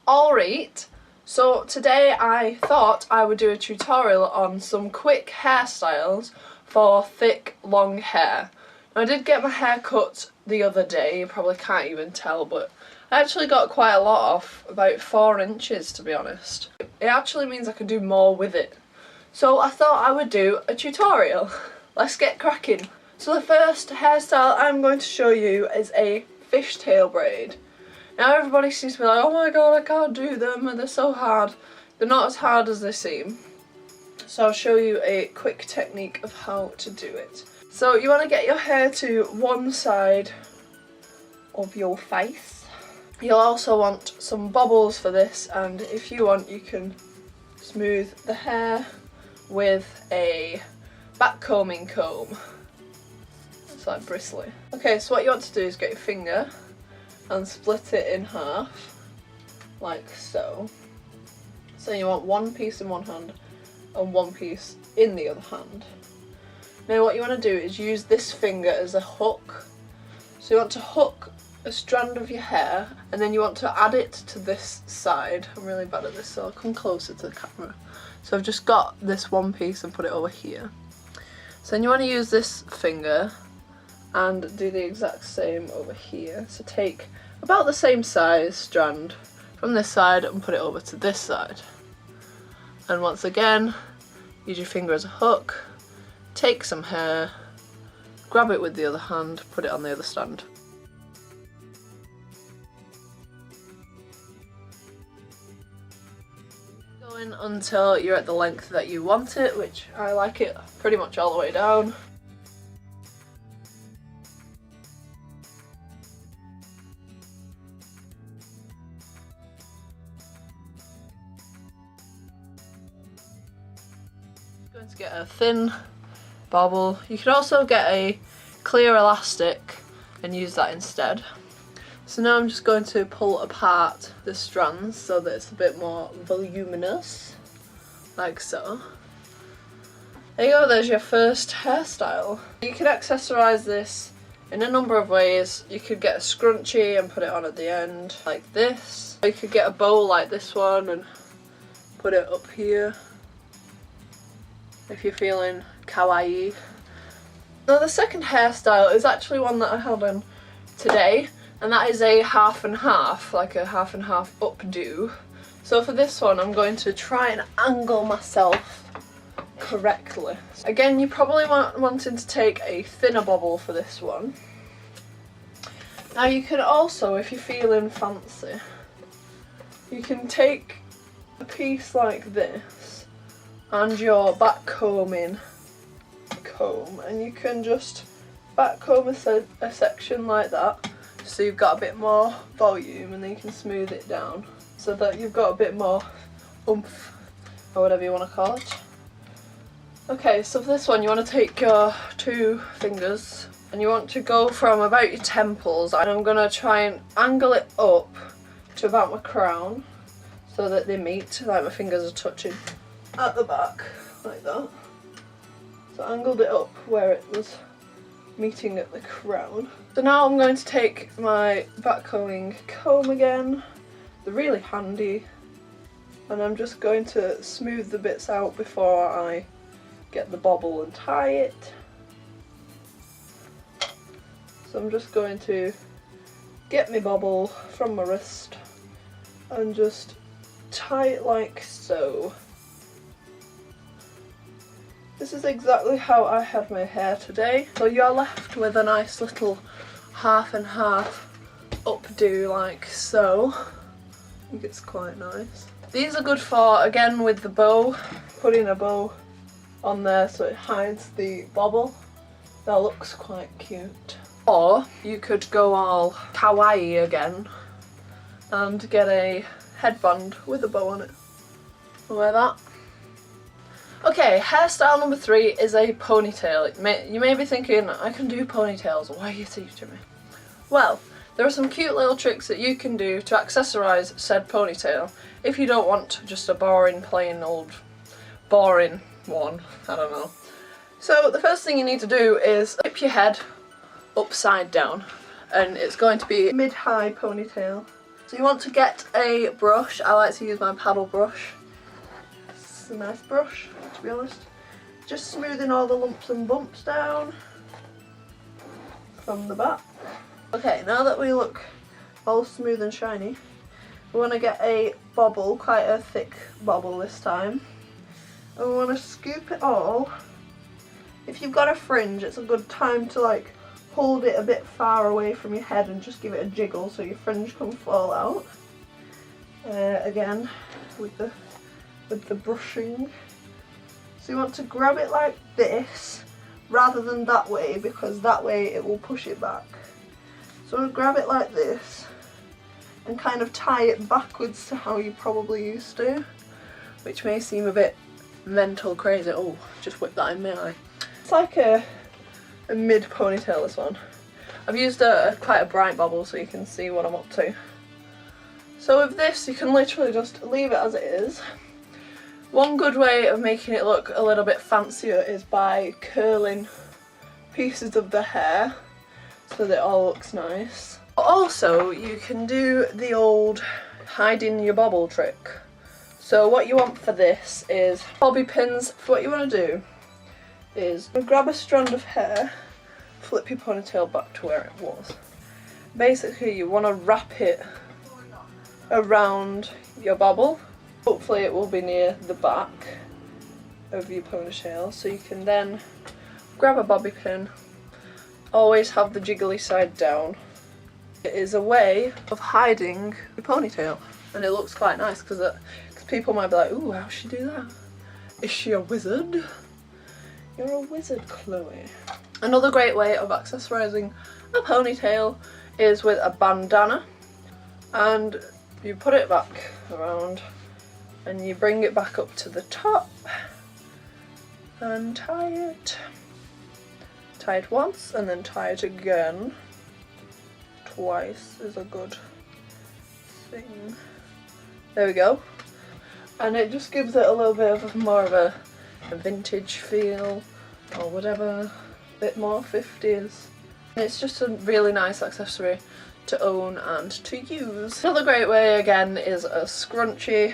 Alright, so today I thought I would do a tutorial on some quick hairstyles for thick, long hair. Now, I did get my hair cut the other day, you probably can't even tell, but I actually got quite a lot off, about 4 inches to be honest. It actually means I can do more with it. So I thought I would do a tutorial. Let's get cracking. So the first hairstyle I'm going to show you is a fishtail braid. Now everybody seems to be like, oh my god, I can't do them, they're so hard. They're not as hard as they seem. So I'll show you a quick technique of how to do it. So you want to get your hair to one side of your face. You'll also want some bobbles for this, and if you want you can smooth the hair with a backcombing comb. It's like bristly. Okay, so what you want to do is get your finger and split it in half, like so. So you want one piece in one hand and one piece in the other hand. Now what you want to do is use this finger as a hook. So you want to hook a strand of your hair and then you want to add it to this side. I'm really bad at this, so I'll come closer to the camera. So I've just got this one piece and put it over here. So then you want to use this finger and do the exact same over here. So take about the same size strand from this side and put it over to this side. And once again, use your finger as a hook, take some hair, grab it with the other hand, put it on the other strand. Going until you're at the length that you want it, which I like it pretty much all the way down. Going to get a thin bobble. You could also get a clear elastic and use that instead. So now I'm just going to pull apart the strands so that it's a bit more voluminous, like so. There you go, there's your first hairstyle. You can accessorise this in a number of ways. You could get a scrunchie and put it on at the end, like this. Or you could get a bow like this one and put it up here, if you're feeling kawaii. Now the second hairstyle is actually one that I had on today, and that is a half and half, like a half and half updo. So for this one I'm going to try and angle myself correctly. Again, you're probably wanting to take a thinner bobble for this one. Now you can also, if you're feeling fancy, you can take a piece like this and your backcombing comb, and you can just backcomb a section like that, so you've got a bit more volume, and then you can smooth it down so that you've got a bit more oomph, or whatever you want to call it. Okay, so for this one you want to take your 2 fingers and you want to go from about your temples, and I'm going to try and angle it up to about my crown so that they meet, like my fingers are touching at the back, like that. So I angled it up where it was meeting at the crown. So now I'm going to take my backcombing comb again, they're really handy, and I'm just going to smooth the bits out before I get the bobble and tie it. So I'm just going to get my bobble from my wrist and just tie it like so. This is exactly how I had my hair today. So you're left with a nice little half and half updo like so. I think it's quite nice. These are good for, again with the bow, putting a bow on there so it hides the bobble. That looks quite cute. Or you could go all kawaii again and get a headband with a bow on it. I'll wear that. Okay, hairstyle number 3 is a ponytail. You may be thinking, I can do ponytails, why are you teaching me? Well, there are some cute little tricks that you can do to accessorise said ponytail if you don't want just a boring, plain old, boring one, I don't know. So the first thing you need to do is tip your head upside down, and it's going to be a mid-high ponytail. So you want to get a brush. I like to use my paddle brush. It's a nice brush, to be honest. Just smoothing all the lumps and bumps down from the back. Okay, now that we look all smooth and shiny, we want to get a bobble, quite a thick bobble this time. And we want to scoop it all. If you've got a fringe, it's a good time to like hold it a bit far away from your head and just give it a jiggle so your fringe can fall out. Again, with the brushing. So you want to grab it like this rather than that way, because that way it will push it back. So I'll grab it like this and kind of tie it backwards to how you probably used to, which may seem a bit mental crazy. Oh, just whipped that in my eye. It's like a mid ponytail, this one. I've used quite a bright bobble so you can see what I'm up to. So with this you can literally just leave it as it is. One good way of making it look a little bit fancier is by curling pieces of the hair so that it all looks nice. Also, you can do the old hiding your bobble trick. So what you want for this is bobby pins. What you want to do is grab a strand of hair, flip your ponytail back to where it was. Basically you want to wrap it around your bobble. Hopefully it will be near the back of your ponytail, so you can then grab a bobby pin. Always have the jiggly side down. It is a way of hiding your ponytail, and it looks quite nice because people might be like, ooh, how's she do that? Is she a wizard? You're a wizard, Chloe. Another great way of accessorising a ponytail is with a bandana, and you put it back around and you bring it back up to the top and tie it. Tie it once and then tie it again. Twice is a good thing. There we go. And it just gives it a little bit of more of a vintage feel or whatever, a bit more 50s. And it's just a really nice accessory to own and to use. Another great way again is a scrunchie.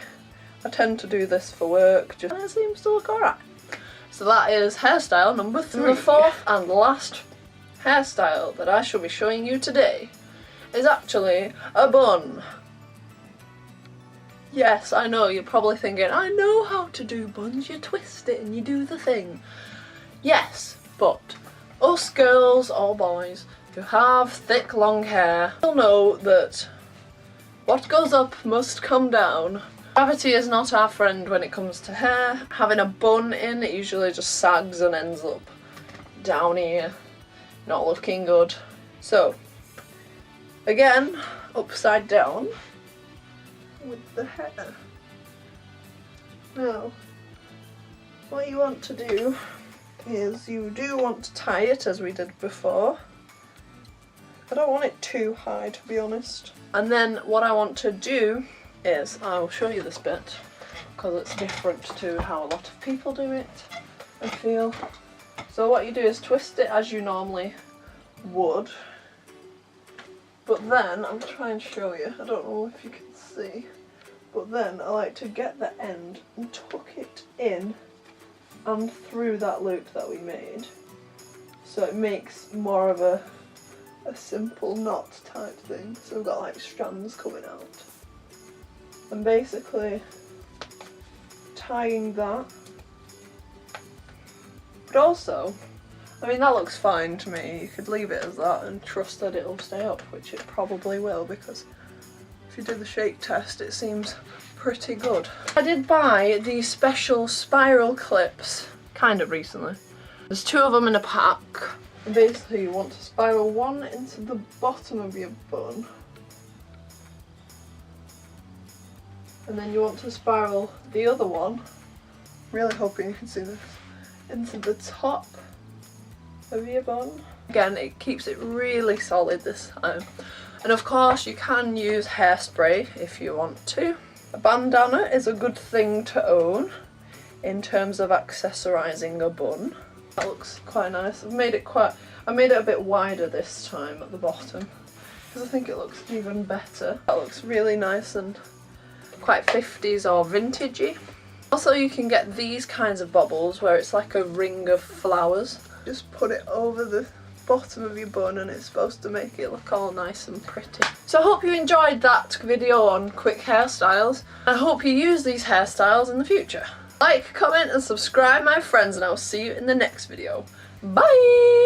I tend to do this for work, just and it seems to look alright. So that is hairstyle number 3. The fourth and last hairstyle that I shall be showing you today is actually a bun. Yes, I know, you're probably thinking, I know how to do buns, you twist it and you do the thing. Yes, but us girls or boys who have thick long hair will know that what goes up must come down. Gravity is not our friend when it comes to hair. Having a bun in, it usually just sags and ends up down here, not looking good. So, again, upside down with the hair. Now, what you want to do is you do want to tie it as we did before. I don't want it too high, to be honest. And then what I want to do is, I'll show you this bit because it's different to how a lot of people do it, I feel. So what you do is twist it as you normally would, but then, I'll try and show you, I don't know if you can see, but then I like to get the end and tuck it in and through that loop that we made, so it makes more of a simple knot type thing. So we've got like strands coming out, and basically tying that. But also, I mean, that looks fine to me. You could leave it as that and trust that it'll stay up, which it probably will, because if you do the shake test it seems pretty good. I did buy these special spiral clips kind of recently. There's 2 of them in a pack, and basically you want to spiral one into the bottom of your bun, and then you want to spiral the other one, really hoping you can see this, into the top of your bun. Again, it keeps it really solid this time. And of course you can use hairspray if you want to. A bandana is a good thing to own in terms of accessorising a bun. That looks quite nice. I made it a bit wider this time at the bottom because I think it looks even better. That looks really nice and quite 50s or vintagey. Also, you can get these kinds of bobbles where it's like a ring of flowers. Just put it over the bottom of your bun and it's supposed to make it look all nice and pretty. So I hope you enjoyed that video on quick hairstyles. I hope you use these hairstyles in the future. Like, comment and subscribe, my friends, and I'll see you in the next video. Bye!